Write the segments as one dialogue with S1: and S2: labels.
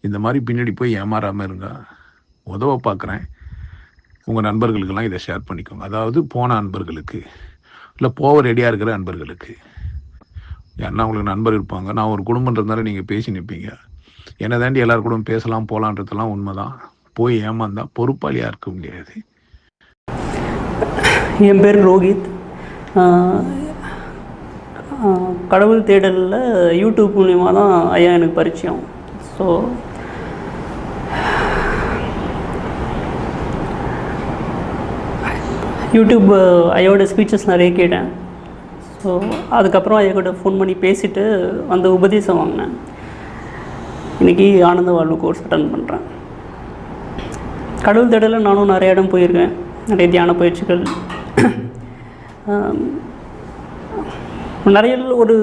S1: இந்த மாதிரி பின்னாடி போய் ஏமாறாமல் இருங்க. உதவ பார்க்குறேன். உங்கள் நண்பர்களுக்கெல்லாம் இதை ஷேர் பண்ணிக்கோங்க. அதாவது போன நண்பர்களுக்கு, இல்லை போக ரெடியாக இருக்கிற நண்பர்களுக்கு. ஏன்னா உங்களுக்கு நண்பர் இருப்பாங்க. நான் ஒரு குடும்பன்றதுனால நீங்கள் பேசி நிற்பீங்க. என்னை தாண்டி எல்லாரும் கூட பேசலாம் போகலான்றதெல்லாம் உண்மைதான். போய் ஏமாந்தா பொறுப்பாளியாக இருக்க முடியாது.
S2: என் பேர் ரோஹித். கடவுள் தேடலில் யூடியூப் மூலிமா தான் ஐயா எனக்கு பரிச்சயம். ஸோ யூடியூப் ஐயாவோட ஸ்பீச்சஸ் நிறைய கேட்டேன். ஸோ அதுக்கப்புறம் ஐயா கூட ஃபோன் பண்ணி பேசிவிட்டு அந்த உபதேசம் வாங்கினேன். இன்றைக்கி ஆனந்த வாழ்வு கோர்ஸ் அட்டன் பண்ணுறேன். கடவுள் தேடலில் நானும் நிறைய இடம் போயிருக்கேன், நிறைய தியான பயிற்சிகள். நிறைய ஒரு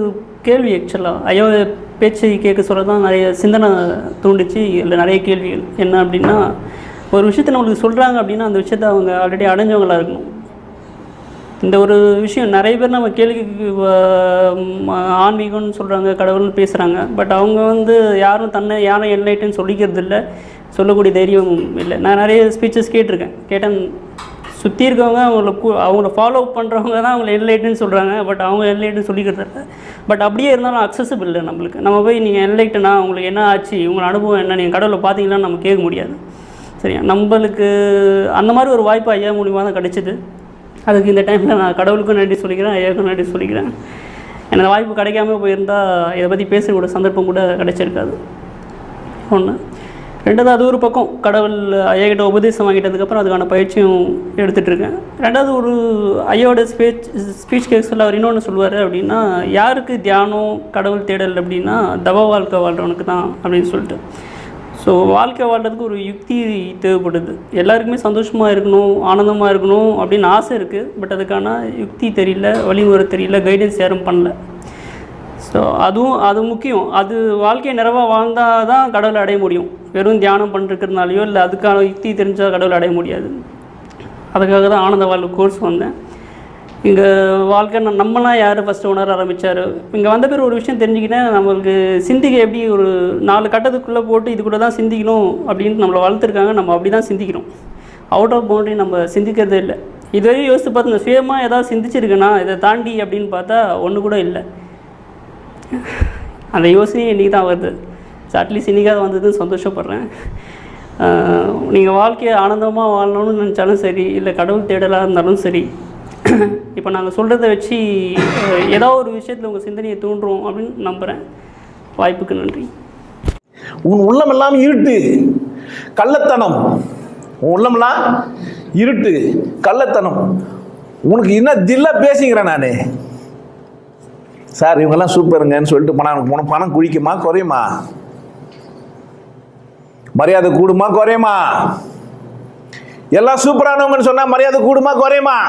S2: கேள்வி ஆக்சுவலாக ஐயா பேச்சை கேட்க சொல்ல தான் நிறைய சிந்தனை தூண்டிச்சு. இல்லை நிறைய கேள்விகள் என்ன அப்படின்னா, ஒரு விஷயத்தை நம்மளுக்கு சொல்கிறாங்க அப்படின்னா அந்த விஷயத்தை அவங்க ஆல்ரெடி அடைஞ்சவங்களாக இருக்கணும். இந்த ஒரு விஷயம் நிறைய பேர் நம்ம கேள்விக்கு ஆன்மீகம்னு சொல்கிறாங்க, கடவுள்னு பேசுகிறாங்க. பட் அவங்க யாரும் தன்னை யாரும் என்லைட்டுன்னு சொல்லிக்கிறது இல்லை, சொல்லக்கூடிய தைரியம் இல்லை. நான் நிறைய ஸ்பீச்சஸ் கேட்டேன். சுற்றி இருக்கவங்க அவங்கள ஃபாலோ பண்ணுறவங்க தான் அவங்கள என்லைட்டுன்னு சொல்கிறாங்க. பட் அவங்க என்லைட்டுன்னு சொல்லிக்கிறது இல்லை. பட் அப்படியே இருந்தாலும் அக்சசபிள் இல்லை நம்மளுக்கு. நம்ம போய் நீங்கள் என்லைட்டுனா உங்களுக்கு என்ன ஆச்சு, உங்களோட அனுபவம் என்ன, நீங்கள் கடவுளை பார்த்தீங்களான்னு நம்ம கேட்க முடியாது. சரியா, நம்மளுக்கு அந்த மாதிரி ஒரு வாய்ப்பு ஐயா மூலியமாக தான் கிடச்சிது. அதுக்கு இந்த டைமில் நான் கடவுளுக்கும் நன்றி சொல்லிக்கிறேன், ஐயாவுக்கும் நன்றி சொல்லிக்கிறேன். எனக்கு வாய்ப்பு கிடைக்காம போயிருந்தால் இதை பற்றி பேசக்கூட சந்தர்ப்பம் கூட கிடைச்சிருக்காது. ஒன்று. ரெண்டாவது, அது ஒரு பக்கம் கடவுள் ஐயாக்கிட்ட உபதேசம் வாங்கிட்டதுக்கப்புறம் அதுக்கான பயிற்சியும் எடுத்துகிட்ருக்கேன். ரெண்டாவது, ஒரு ஐயாவோட ஸ்பீச் கேட்கல அவர் இன்னொன்று சொல்லுவார் அப்படின்னா, யாருக்கு தியானம் கடவுள் தேடல் அப்படின்னா தவ வாழ்க்கை வாழ்கிறவனுக்கு தான் அப்படின்னு சொல்லிட்டு. ஸோ வாழ்க்கை வாழ்கிறதுக்கு ஒரு யுக்தி தேவைப்படுது. எல்லாருக்குமே சந்தோஷமாக இருக்கணும், ஆனந்தமாக இருக்கணும் அப்படின்னு ஆசை இருக்குது. பட் அதுக்கான யுக்தி தெரியல, வழிமுறை தெரியல, கைடன்ஸ் யாரும் பண்ணல. ஸோ அது முக்கியம். அது வாழ்க்கையை நிறைவாக வாழ்ந்தால் தான் கடவுளை அடைய முடியும். வெறும் தியானம் பண்ணிருக்கிறதுனாலையோ இல்லை அதுக்கான யுக்தி தெரிஞ்சால் கடவுளை அடைய முடியாது. அதுக்காக தான் ஆனந்த வாழ்வு கோர்ஸ் வந்தேன். இங்கே வாழ்க்கை நம்மளாம் யார் ஃபஸ்ட்டு உணர ஆரம்பித்தார். இங்கே வந்த பேர் ஒரு விஷயம் தெரிஞ்சுக்கிட்டேன். நம்மளுக்கு சிந்திக்க எப்படி ஒரு 4 கட்டத்துக்குள்ளே போட்டு இது கூட தான் சிந்திக்கணும் அப்படின்ட்டு நம்மளை வளர்த்துருக்காங்க. நம்ம அப்படி தான் சிந்திக்கிறோம். அவுட் ஆஃப் பவுண்டரி நம்ம சிந்திக்கிறதே இல்லை. இதுவரையும் யோசித்து பார்த்து நான் சுயமாக ஏதாவது சிந்திச்சிருக்கேன்னா இதை தாண்டி அப்படின்னு பார்த்தா ஒன்று கூட இல்லை. அந்த யோசனையே இன்றைக்கி தான் வருது. ஸோ அட்லீஸ்ட் இன்றைக்காக வந்ததுன்னு சந்தோஷப்படுறேன். நீங்கள் வாழ்க்கையை ஆனந்தமாக வாழணும்னு நினச்சாலும் சரி, இல்லை கடவுள் தேடலாக இருந்தாலும் சரி, இப்போ நாங்கள் சொல்கிறத வச்சு ஏதோ ஒரு விஷயத்தில் உங்கள் சிந்தனையை தூண்டுறோம் அப்படின்னு நம்புகிறேன். வாய்ப்புக்கு நன்றி.
S3: உன் உள்ளமெல்லாம் இருட்டு, கள்ளத்தனம். உன் உள்ளமெல்லாம் இருட்டு, கள்ளத்தனம். உனக்கு என்ன தில்லா பேசிக்கிறேன் நான். சார் இவங்கெல்லாம் சூப்பருங்கன்னு சொல்லிட்டு போனால் பணம் குழிக்குமா குறையுமா? மரியாதை கூடுமா குறையுமா? எல்லாம் சூப்பரானவங்கன்னு சொன்னா மரியாதை கூடுமா குறையுமா?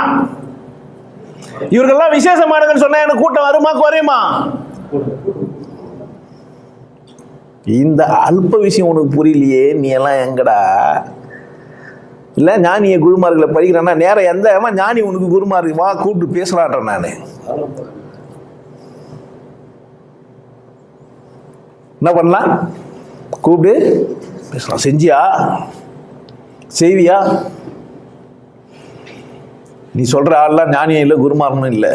S3: இவர்கள்லாம் விசேஷமானவங்கன்னு சொன்னா எனக்கு கூட்டம் வருமா குறையுமா? இந்த அல்ப விஷயம் உனக்கு புரியலையே. நீ எல்லாம் எங்கடா? இல்லை ஞானிய குருமார்களை படிக்கிறேன்னா நேரம் எந்த ஞானி உனக்கு குருமாருக்கு வா கூப்பிட்டு பேசலான்றேன் நான். என்ன பண்ணலாம்? கூப்பிட்டு பேசலாம். செஞ்சியா? செய்வியா? நீ சொல்ற ஆள்லாம் ஞானியம் இல்லை, குருமார்னும் இல்லை.